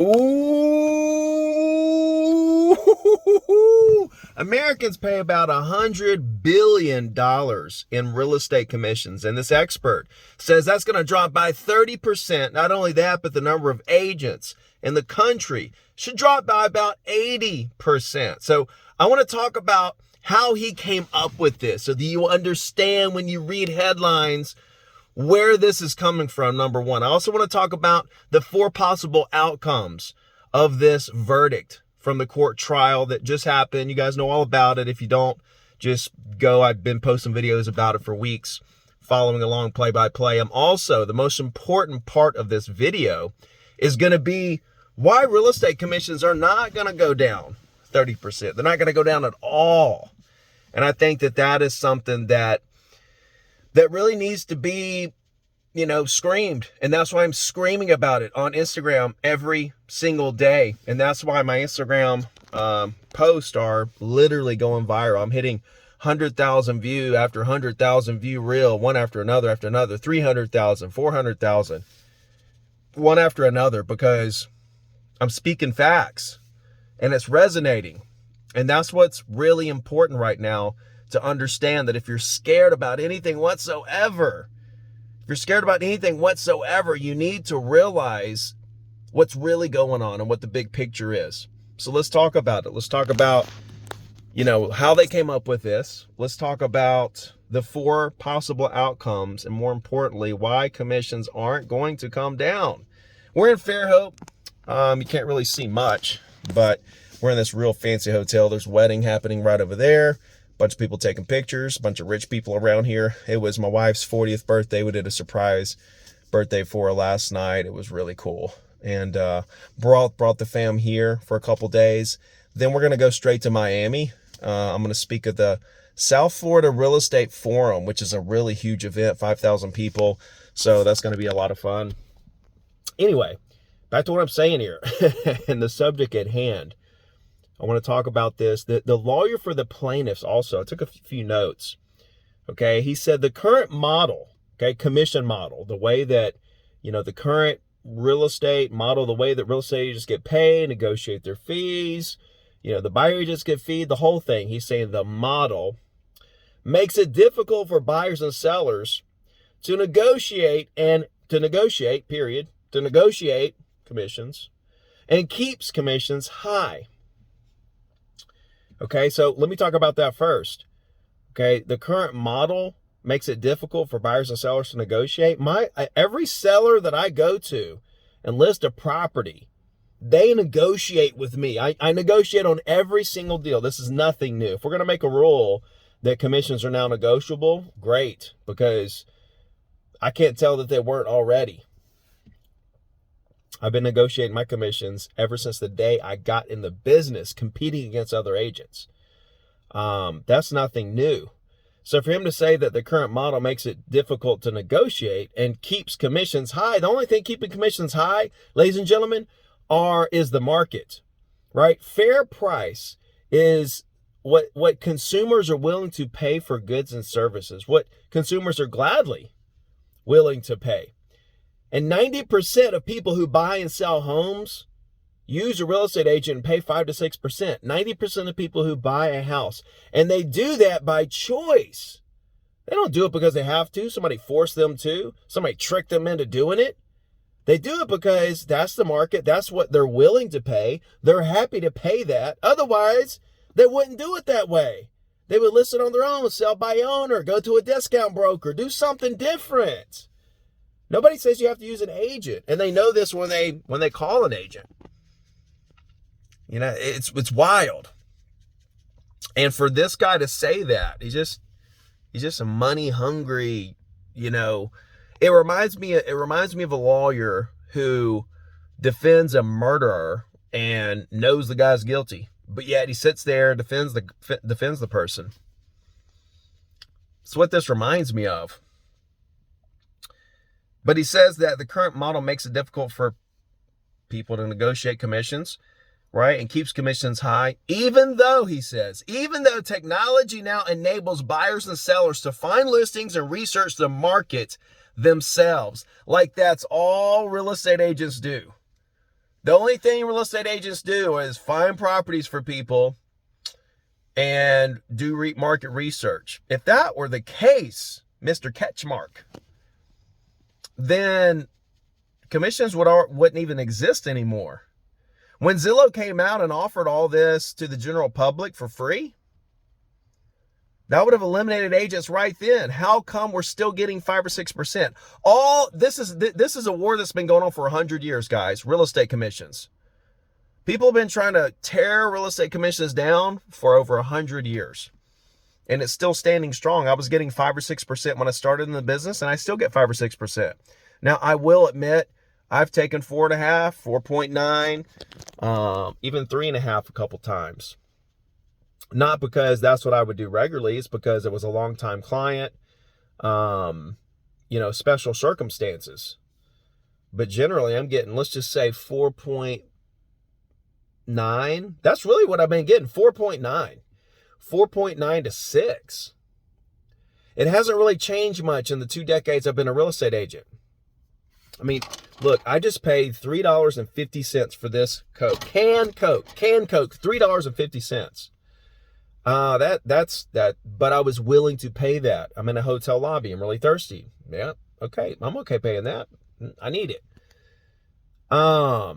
Ooh, Americans pay about $100 billion in real estate commissions. And this expert says that's going to drop by 30%. Not only that, but the number of agents in the country should drop by about 80%. So I want to talk about how he came up with this so that you understand when you read headlines where this is coming from, number one. I also want to talk about the 4 possible outcomes of this verdict from the court trial that just happened. You guys know all about it. If you don't, just go. I've been posting videos about it for weeks, following along play by play. I'm also, the most important part of this video is going to be why real estate commissions are not going to go down 30%. They're not going to go down at all. And I think that that is something that really needs to be, screamed. And that's why I'm screaming about it on Instagram every single day. And that's why my Instagram posts are literally going viral. I'm hitting 100,000 view after 100,000 view reel, one after another, 300,000, 400,000, one after another, because I'm speaking facts and it's resonating. And that's what's really important right now, to understand that if you're scared about anything whatsoever, you need to realize what's really going on and what the big picture is. So let's talk about it. Let's talk about, how they came up with this. Let's talk about the 4 possible outcomes, and more importantly, why commissions aren't going to come down. We're in Fairhope. You can't really see much, but we're in this real fancy hotel. There's a wedding happening right over there. Bunch of people taking pictures, a bunch of rich people around here. It was my wife's 40th birthday. We did a surprise birthday for her last night. It was really cool. And brought the fam here for a couple days. Then we're going to go straight to Miami. I'm going to speak at the South Florida Real Estate Forum, which is a really huge event, 5,000 people. So that's going to be a lot of fun. Anyway, back to what I'm saying here and the subject at hand. I want to talk about this. The lawyer for the plaintiffs also, I took a few notes. Okay. He said the current model, commission model, the way that, the current real estate model, the way that real estate agents get paid, negotiate their fees, the buyer agents get feed, the whole thing. He's saying the model makes it difficult for buyers and sellers to negotiate commissions, and keeps commissions high. Okay, so let me talk about that first. Okay, the current model makes it difficult for buyers and sellers to negotiate. Every seller that I go to and list a property, they negotiate with me. I negotiate on every single deal. This is nothing new. If we're going to make a rule that commissions are now negotiable, great, because I can't tell that they weren't already. I've been negotiating my commissions ever since the day I got in the business, competing against other agents. That's nothing new. So for him to say that the current model makes it difficult to negotiate and keeps commissions high, the only thing keeping commissions high, ladies and gentlemen, is the market, right? Fair price is what consumers are willing to pay for goods and services, what consumers are gladly willing to pay. And 90% of people who buy and sell homes use a real estate agent and pay 5 to 6%. 90% of people who buy a house, and they do that by choice. They don't do it because they have to. Somebody forced them to. Somebody tricked them into doing it. They do it because that's the market. That's what they're willing to pay. They're happy to pay that. Otherwise, they wouldn't do it that way. They would list it on their own, sell by owner, go to a discount broker, do something different. Nobody says you have to use an agent, and they know this when they call an agent. It's wild. And for this guy to say that, he's just a money hungry, It reminds me of a lawyer who defends a murderer and knows the guy's guilty, but yet he sits there and defends the person. It's what this reminds me of. But he says that the current model makes it difficult for people to negotiate commissions, right? And keeps commissions high, even though technology now enables buyers and sellers to find listings and research the market themselves. Like that's all real estate agents do. The only thing real estate agents do is find properties for people and do market research. If that were the case, Mr. Ketchmark, then commissions wouldn't even exist anymore. When Zillow came out and offered all this to the general public for free, that would have eliminated agents right then. How come we're still getting 5 or 6%? This is a war that's been going on for 100 years, guys. Real estate commissions. People have been trying to tear real estate commissions down for over 100 years. And it's still standing strong. I was getting 5 or 6% when I started in the business, and I still get 5 or 6%. Now, I will admit, I've taken 4.5, 4.9, even 3.5 a couple times. Not because that's what I would do regularly. It's because it was a long-time client, special circumstances. But generally, I'm getting, let's just say 4.9. That's really what I've been getting, 4.9. 4.9 to 6. It hasn't really changed much in the 2 decades I've been a real estate agent. I mean, look, I just paid $3.50 for this Coke. Canned Coke, $3.50. That's that, but I was willing to pay that. I'm in a hotel lobby. I'm really thirsty. Yeah, okay. I'm okay paying that. I need it. That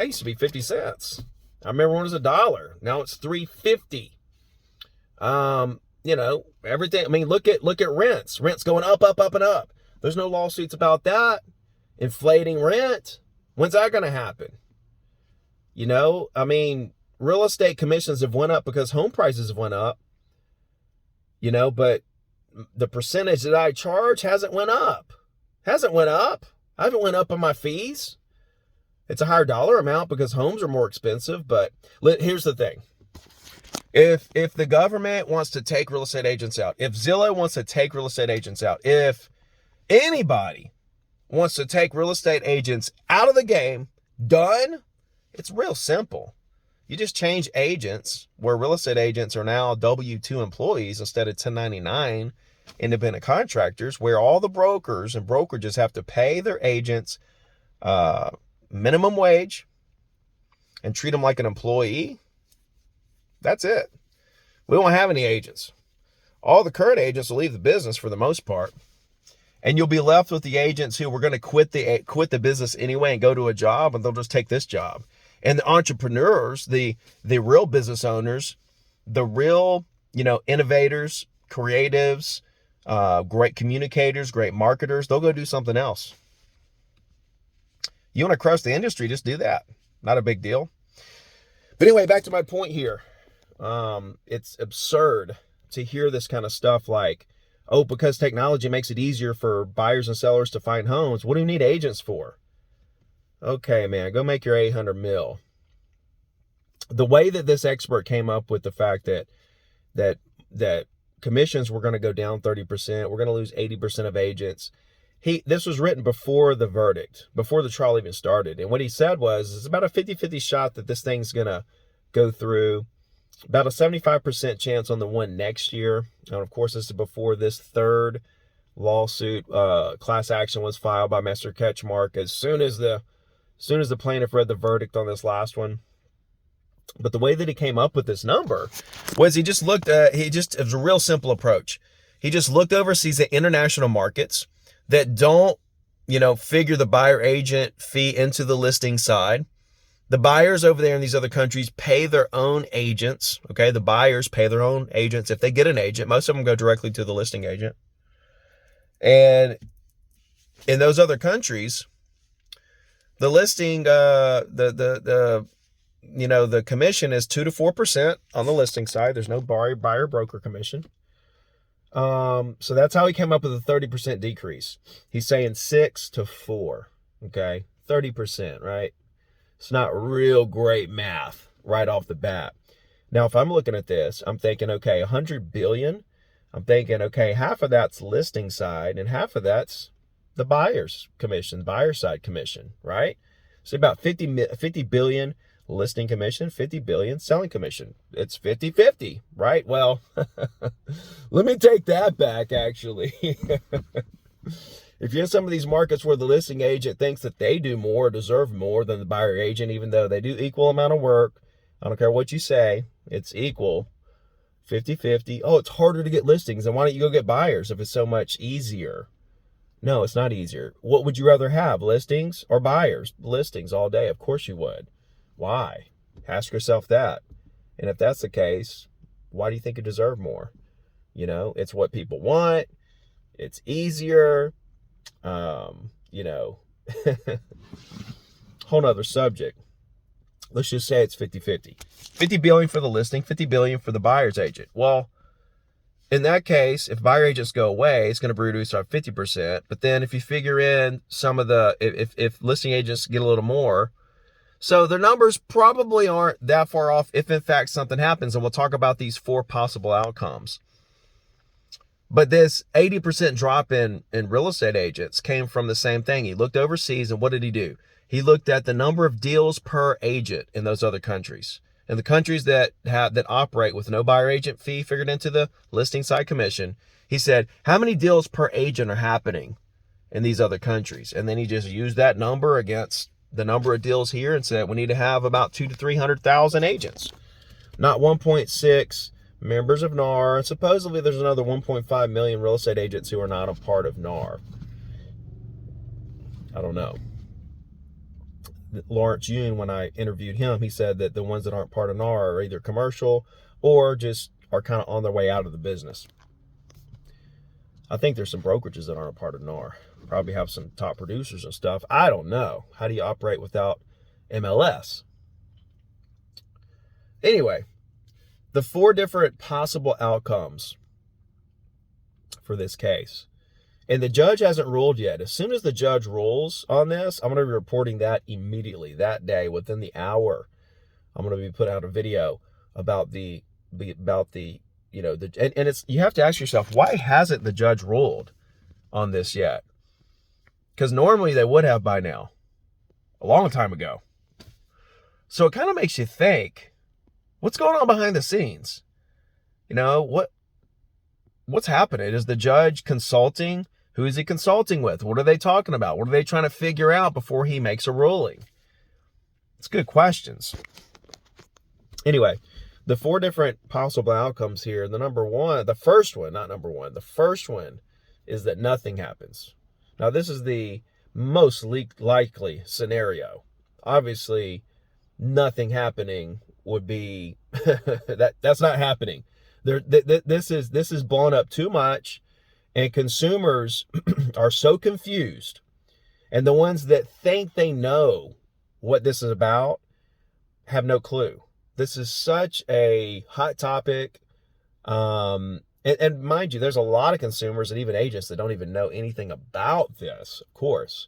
used to be 50 cents. I remember when it was $1. Now it's $3.50. Everything. I mean, look at rents. Rent's going up, up, up, and up. There's no lawsuits about that. Inflating rent. When's that going to happen? Real estate commissions have went up because home prices have went up. But the percentage that I charge hasn't went up. I haven't went up on my fees. It's a higher dollar amount because homes are more expensive. But here's the thing. If the government wants to take real estate agents out, if Zillow wants to take real estate agents out, if anybody wants to take real estate agents out of the game, done, it's real simple. You just change agents where real estate agents are now W-2 employees instead of 1099 independent contractors, where all the brokers and brokerages have to pay their agents minimum wage and treat them like an employee. That's it. We won't have any agents. All the current agents will leave the business for the most part. And you'll be left with the agents who were going to quit the business anyway and go to a job, and they'll just take this job. And the entrepreneurs, the real business owners, the real, innovators, creatives, great communicators, great marketers, they'll go do something else. You want to crush the industry, just do that. Not a big deal. But anyway, back to my point here. It's absurd to hear this kind of stuff like, oh, because technology makes it easier for buyers and sellers to find homes. What do you need agents for? Okay, man, go make your 800 mil. The way that this expert came up with the fact that commissions were going to go down 30%, we're going to lose 80% of agents. This was written before the verdict, before the trial even started. And what he said was, it's about a 50-50 shot that this thing's going to go through. About a 75% chance on the one next year. And of course, this is before this third lawsuit, class action was filed by Mr. Ketchmark as soon as the plaintiff read the verdict on this last one. But the way that he came up with this number was it was a real simple approach. He just looked overseas at international markets that don't, figure the buyer agent fee into the listing side. The buyers over there in these other countries pay their own agents. Okay. The buyers pay their own agents. If they get an agent, most of them go directly to the listing agent. And in those other countries, the listing, the commission is 2 to 4% on the listing side. There's no buyer broker commission. So that's how he came up with a 30% decrease. He's saying 6 to 4. Okay. 30%, right? It's not real great math right off the bat. Now, if I'm looking at this, I'm thinking, okay, 100 billion. I'm thinking, okay, half of that's listing side and half of that's the buyer's commission, buyer side commission, right? So about 50 billion listing commission, 50 billion selling commission. It's 50-50, right? Well, let me take that back, actually. If you're in some of these markets where the listing agent thinks that they do more, deserve more than the buyer agent, even though they do equal amount of work, I don't care what you say, it's equal, 50-50. Oh, it's harder to get listings. Then why don't you go get buyers if it's so much easier? No, it's not easier. What would you rather have, listings or buyers? Listings all day. Of course you would. Why? Ask yourself that. And if that's the case, why do you think you deserve more? You know, it's what people want. It's easier. You know, whole nother subject. Let's just say it's 50-50. 50 billion for the listing, 50 billion for the buyer's agent. Well, in that case, if buyer agents go away, it's going to reduce our 50%. But then if you figure in some of the, if listing agents get a little more, so their numbers probably aren't that far off if in fact something happens. And we'll talk about these 4 possible outcomes. But this 80% drop in real estate agents came from the same thing. He looked overseas, and what did he do? He looked at the number of deals per agent in those other countries. And the countries that operate with no buyer agent fee figured into the listing site commission, he said, how many deals per agent are happening in these other countries? And then he just used that number against the number of deals here and said we need to have about 200,000 to 300,000 agents, not 1.6 members of NAR. And supposedly there's another 1.5 million real estate agents who are not a part of NAR. I don't know. Lawrence Yun, when I interviewed him, he said that the ones that aren't part of NAR are either commercial or just are kind of on their way out of the business. I think there's some brokerages that aren't a part of NAR. Probably have some top producers and stuff. I don't know. How do you operate without MLS? Anyway, the 4 different possible outcomes for this case. And the judge hasn't ruled yet. As soon as the judge rules on this, I'm going to be reporting that immediately, that day, within the hour. I'm going to be putting out a video about the you know, and it's, you have to ask yourself, why hasn't the judge ruled on this yet? Because normally they would have by now, a long time ago. So it kind of makes you think, what's going on behind the scenes? You know, what's happening? Is the judge consulting? Who is he consulting with? What are they talking about? What are they trying to figure out before he makes a ruling? It's good questions. Anyway, the 4 different possible outcomes here. The first one is that nothing happens. Now, this is the most likely scenario. Obviously, nothing happening would be, that's not happening. This is blown up too much, and consumers are so confused. And the ones that think they know what this is about have no clue. This is such a hot topic. And mind you, there's a lot of consumers and even agents that don't even know anything about this, of course.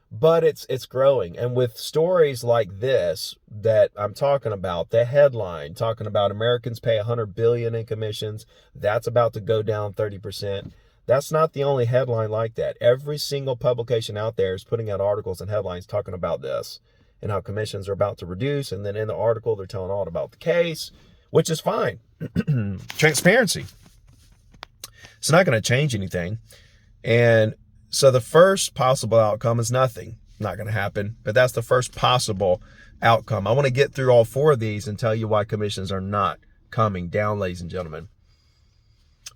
But it's growing. And with stories like this that I'm talking about, the headline talking about Americans pay $100 billion in commissions, that's about to go down 30%. That's not the only headline like that. Every single publication out there is putting out articles and headlines talking about this and how commissions are about to reduce. And then in the article, they're telling all about the case, which is fine. Transparency. It's not going to change anything. And so the first possible outcome is nothing. Not going to happen, but that's the first possible outcome. I want to get through all 4 of these and tell you why commissions are not coming down, ladies and gentlemen.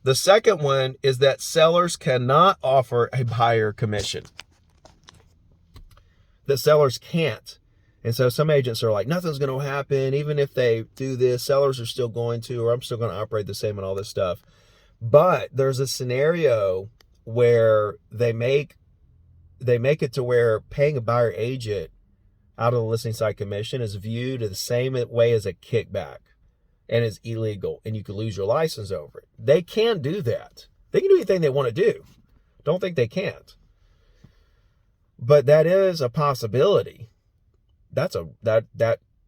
The second one is that sellers cannot offer a buyer commission. That sellers can't. And so some agents are like, nothing's going to happen. Even if they do this, sellers are still going to, or I'm still going to operate the same and all this stuff. But there's a scenario where they make it to where paying a buyer agent out of the listing site commission is viewed the same way as a kickback and is illegal, and you could lose your license over it. They can do that. They can do anything they want to do. Don't think they can't. But that is a possibility. That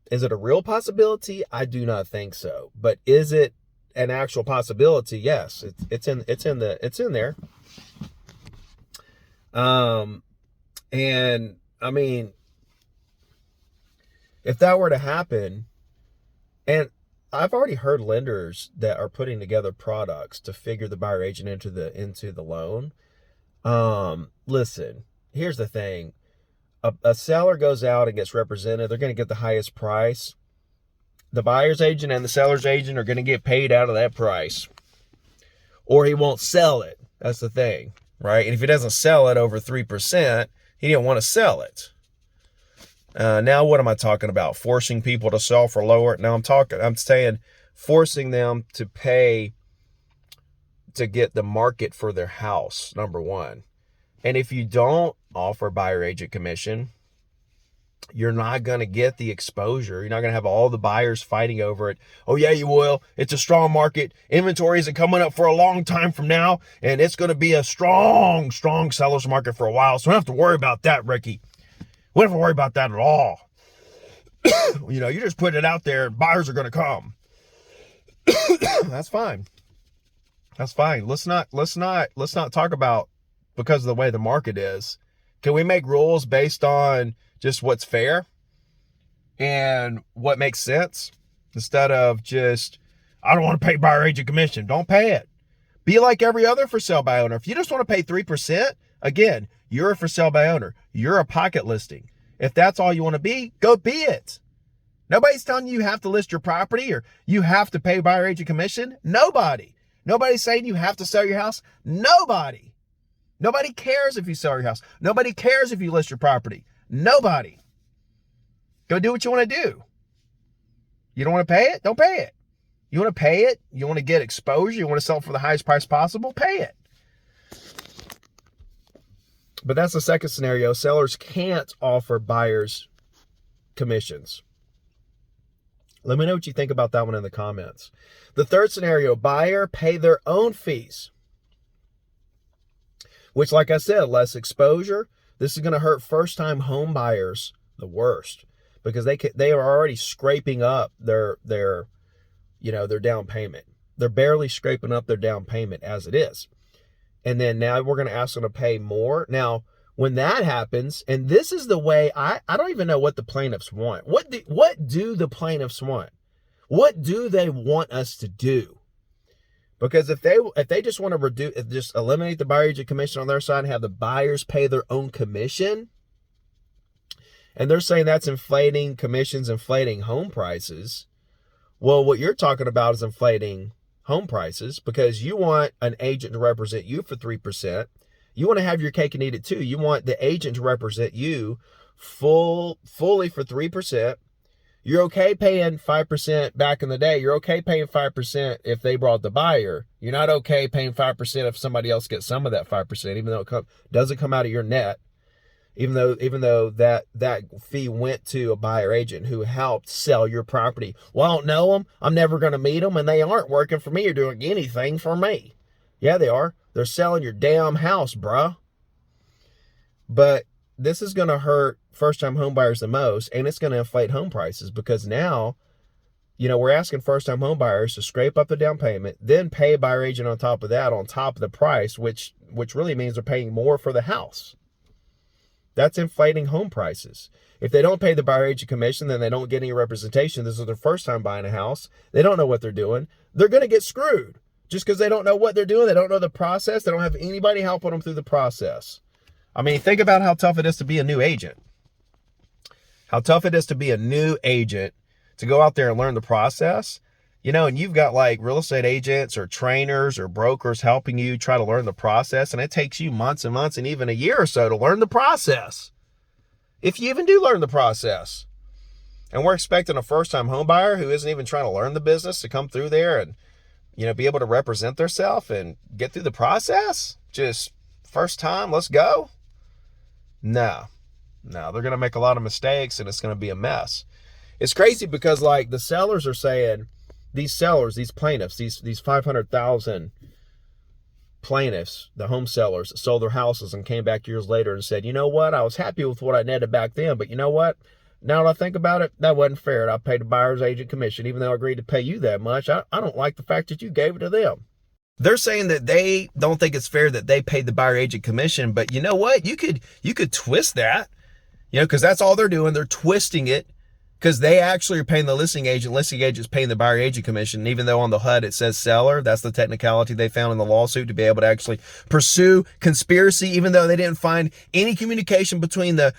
is it a real possibility? I do not think so. But is it an actual possibility? Yes, it's in there. And I mean, if that were to happen, and I've already heard lenders that are putting together products to figure the buyer agent into the loan. Listen, here's the thing. A seller goes out and gets represented. They're going to get the highest price. The buyer's agent and the seller's agent are going to get paid out of that price, or he won't sell it. That's the thing, right? And if he doesn't sell it over 3%, he didn't want to sell it. Now, what am I talking about? Forcing people to sell for lower? Now I'm saying forcing them to pay to get the market for their house, number one. And if you don't offer buyer agent commission, you're not going to get the exposure. You're not going to have all the buyers fighting over it. Oh yeah, you will. It's a strong market. Inventory isn't coming up for a long time from now, and it's going to be a strong seller's market for a while. So we don't have to worry about that, Ricky. We don't have to worry about that at all. You just put it out there, buyers are going to come. That's fine. That's fine. Let's not talk about because of the way the market is. Can we make rules based on just what's fair and what makes sense instead of just, I don't want to pay buyer agent commission. Don't pay it. Be like every other for sale by owner. If you just want to pay 3%, again, you're a for sale by owner. You're a pocket listing. If that's all you want to be, go be it. Nobody's telling you have to list your property or you have to pay buyer agent commission. Nobody. Nobody's saying you have to sell your house. Nobody. Nobody cares if you sell your house. Nobody cares if you list your property. Nobody. Go do what you want to do. You don't want to pay it? Don't pay it. You want to pay it? You want to get exposure? You want to sell it for the highest price possible? Pay it. But that's the second scenario. Sellers can't offer buyers commissions. Let me know what you think about that one in the comments. The third scenario, buyer pay their own fees. Which, like I said, less exposure. This is going to hurt first-time home buyers the worst because they are already scraping up their down payment. They're barely scraping up their down payment as it is. And then now we're going to ask them to pay more. Now, when that happens, and this is the way, I don't even know what the plaintiffs want. What do the plaintiffs want? What do they want us to do? Because if they just want to just eliminate the buyer agent commission on their side and have the buyers pay their own commission, and they're saying that's inflating commissions, inflating home prices. Well, what you're talking about is inflating home prices because you want an agent to represent you for 3%. You want to have your cake and eat it too. You want the agent to represent you fully for 3%. You're okay paying 5% back in the day. You're okay paying 5% if they brought the buyer. You're not okay paying 5% if somebody else gets some of that 5%, even though it doesn't come out of your net. Even though that fee went to a buyer agent who helped sell your property. Well, I don't know them. I'm never going to meet them, and they aren't working for me or doing anything for me. Yeah, they are. They're selling your damn house, bruh. But this is going to hurt first-time home buyers the most, and it's going to inflate home prices because now, we're asking first-time home buyers to scrape up the down payment, then pay a buyer agent on top of that, on top of the price, which really means they're paying more for the house. That's inflating home prices. If they don't pay the buyer agent commission, then they don't get any representation. This is their first time buying a house. They don't know what they're doing. They're going to get screwed just because they don't know what they're doing. They don't know the process. They don't have anybody helping them through the process. I mean, think about how tough it is to be a new agent. How tough it is to be a new agent, to go out there and learn the process. And you've got like real estate agents or trainers or brokers helping you try to learn the process. And it takes you months and months and even a year or so to learn the process. If you even do learn the process. And we're expecting a first-time home buyer who isn't even trying to learn the business to come through there and, be able to represent themselves and get through the process. Just first time, let's go. No, they're going to make a lot of mistakes and it's going to be a mess. It's crazy because like the sellers are saying, these sellers, these plaintiffs, these 500,000 plaintiffs, the home sellers that sold their houses and came back years later and said, you know what, I was happy with what I netted back then, but you know what, now that I think about it, that wasn't fair. I paid the buyer's agent commission, even though I agreed to pay you that much. I don't like the fact that you gave it to them. They're saying that they don't think it's fair that they paid the buyer agent commission, but you know what? You could twist that, because that's all they're doing. They're twisting it because they actually are paying the listing agent. Listing agent's paying the buyer agent commission. And even though on the HUD it says seller, that's the technicality they found in the lawsuit to be able to actually pursue conspiracy, even though they didn't find any communication between the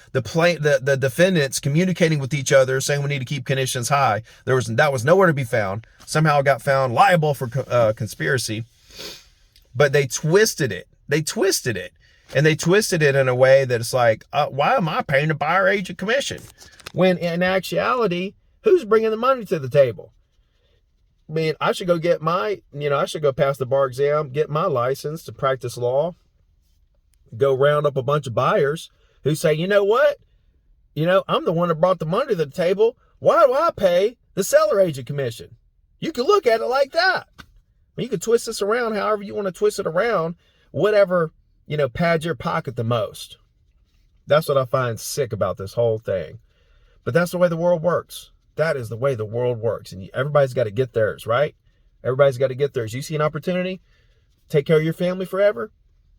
defendants communicating with each other, saying we need to keep commissions high. That was nowhere to be found. Somehow got found liable for conspiracy, but they twisted it. And they twisted it in a way that it's like, why am I paying the buyer agent commission? When in actuality, who's bringing the money to the table? I mean, I should go get I should go pass the bar exam, get my license to practice law, go round up a bunch of buyers who say, you know what? I'm the one that brought the money to the table. Why do I pay the seller agent commission? You can look at it like that. You can twist this around however you want to twist it around, whatever, pads your pocket the most. That's what I find sick about this whole thing. But that's the way the world works. That is the way the world works. And everybody's got to get theirs, right? Everybody's got to get theirs. You see an opportunity, take care of your family forever.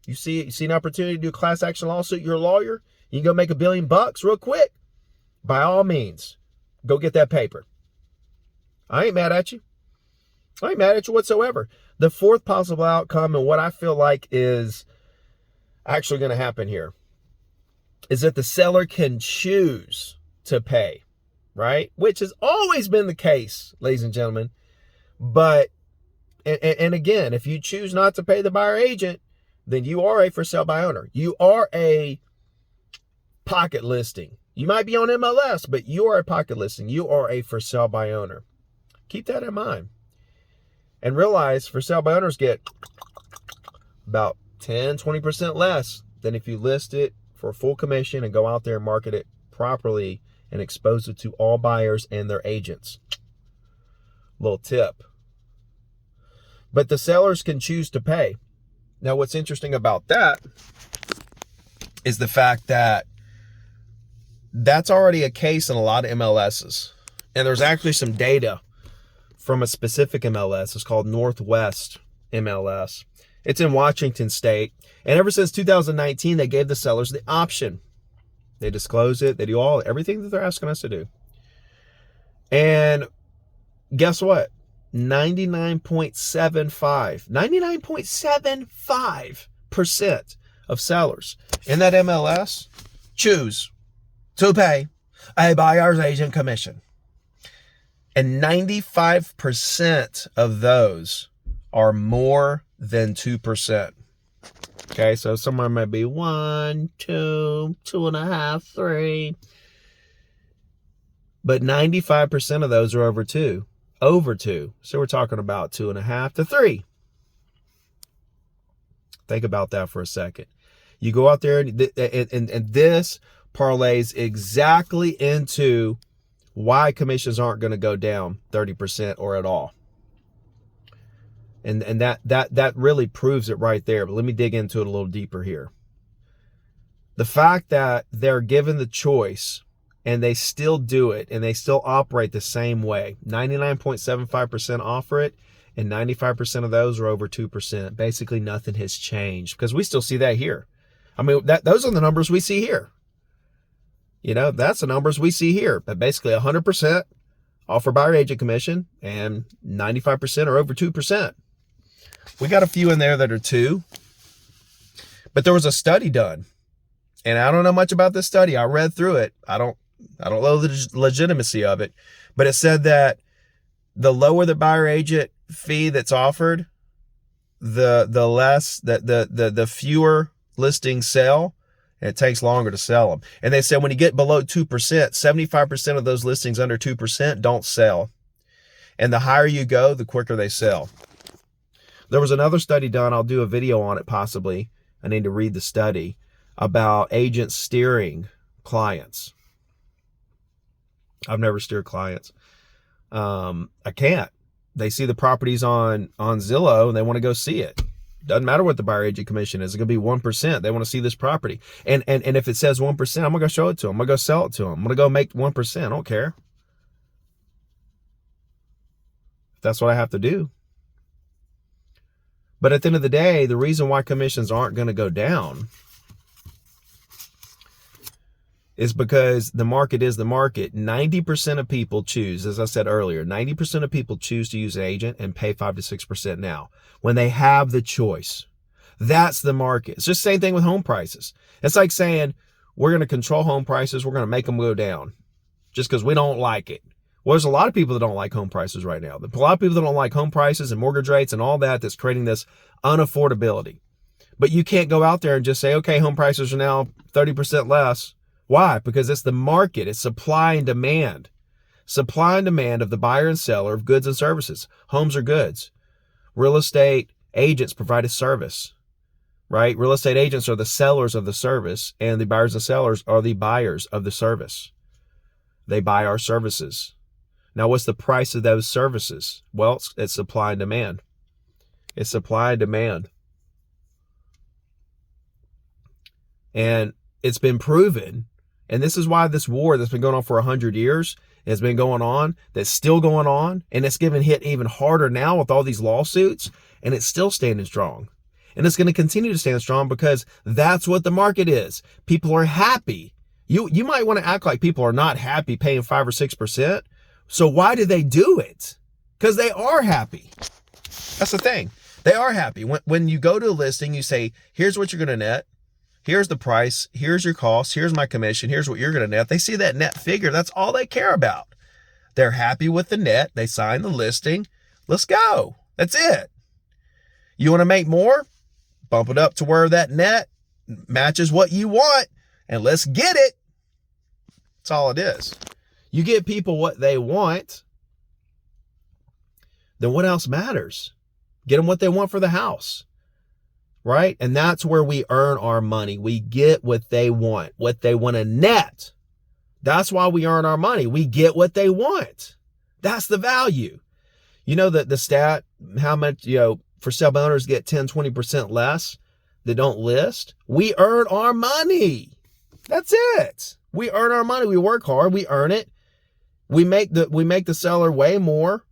You see an opportunity to do a class action lawsuit, you're a lawyer, you can go make $1 billion real quick. By all means, go get that paper. I ain't mad at you. I ain't mad at you whatsoever. The fourth possible outcome, and what I feel like is actually going to happen here, is that the seller can choose to pay, right? Which has always been the case, ladies and gentlemen. But, and again, if you choose not to pay the buyer agent, then you are a for sale by owner. You are a pocket listing. You might be on MLS, but you are a pocket listing. You are a for sale by owner. Keep that in mind. And realize for sale by owners get about 10, 20% less than if you list it for a full commission and go out there and market it properly and expose it to all buyers and their agents. Little tip. But the sellers can choose to pay. Now, what's interesting about that is the fact that that's already a case in a lot of MLSs. And there's actually some data from a specific MLS. It's called Northwest MLS. It's in Washington State. And ever since 2019, they gave the sellers the option. They disclose it. They do everything that they're asking us to do. And guess what? 99.75% of sellers in that MLS choose to pay a buyer's agent commission. And 95% of those are more than 2%. Okay, so somewhere might be 1, 2, 2.5, 3. But 95% of those are over 2. Over 2. So we're talking about 2.5 to 3. Think about that for a second. You go out there and this parlays exactly into why commissions aren't going to go down 30% or at all. And that really proves it right there. But let me dig into it a little deeper here. The fact that they're given the choice and they still do it and they still operate the same way. 99.75% offer it, and 95% of those are over 2%. Basically, nothing has changed because we still see that here. I mean, those are the numbers we see here. That's the numbers we see here. But basically, 100% offer buyer agent commission and 95% are over 2%. We got a few in there that are 2. But there was a study done. And I don't know much about this study. I read through it. I don't know the legitimacy of it. But it said that the lower the buyer agent fee that's offered, the less that the fewer listings sell, and it takes longer to sell them. And they said when you get below 2%, 75% of those listings under 2% don't sell. And the higher you go, the quicker they sell. There was another study done. I'll do a video on it possibly. I need to read the study about agents steering clients. I've never steered clients. I can't. They see the properties on Zillow and they want to go see it. Doesn't matter what the buyer agent commission is. It's going to be 1%. They want to see this property. And if it says 1%, I'm going to go show it to them. I'm going to go sell it to them. I'm going to go make 1%. I don't care. That's what I have to do. But at the end of the day, the reason why commissions aren't going to go down is because the market is the market. 90% of people choose, as I said earlier, 90% of people choose to use an agent and pay 5 to 6% now when they have the choice. That's the market. It's just the same thing with home prices. It's like saying, we're going to control home prices. We're going to make them go down just because we don't like it. Well, there's a lot of people that don't like home prices right now. A lot of people that don't like home prices and mortgage rates and all that, that's creating this unaffordability. But you can't go out there and just say, okay, home prices are now 30% less. Why? Because it's the market. It's supply and demand. Supply and demand of the buyer and seller of goods and services. Homes are goods. Real estate agents provide a service, right? Real estate agents are the sellers of the service, and the buyers and sellers are the buyers of the service. They buy our services. Now, what's the price of those services? Well, it's supply and demand. It's supply and demand. And it's been proven, and this is why this war that's been going on for 100 years has been going on, that's still going on, and it's getting hit even harder now with all these lawsuits, and it's still standing strong. And it's going to continue to stand strong because that's what the market is. People are happy. You might want to act like people are not happy paying 5 or 6%. So why do they do it? Because they are happy. That's the thing. They are happy. When you go to a listing, you say, here's what you're going to net. Here's the price. Here's your cost. Here's my commission. Here's what you're going to net. They see that net figure. That's all they care about. They're happy with the net. They sign the listing. Let's go. That's it. You want to make more? Bump it up to where that net matches what you want, and let's get it. That's all it is. You give people what they want, then what else matters? Get them what they want for the house, right? And that's where we earn our money. We get what they want to net. That's why we earn our money. We get what they want. That's the value. You know that the stat, how much, for sale by owners get 10, 20% less that don't list. We earn our money. That's it. We earn our money. We work hard. We earn it. We make the seller way more.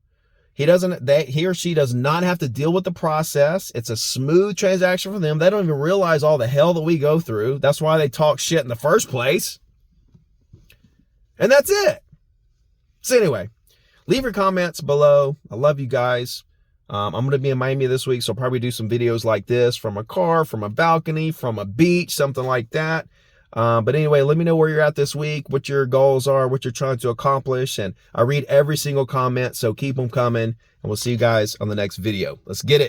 He or she does not have to deal with the process. It's a smooth transaction for them. They don't even realize all the hell that we go through. That's why they talk shit in the first place. And that's it. So anyway, leave your comments below. I love you guys. I'm going to be in Miami this week, so I'll probably do some videos like this from a car, from a balcony, from a beach, something like that. But anyway, let me know where you're at this week, what your goals are, what you're trying to accomplish. And I read every single comment, so keep them coming. And we'll see you guys on the next video. Let's get it.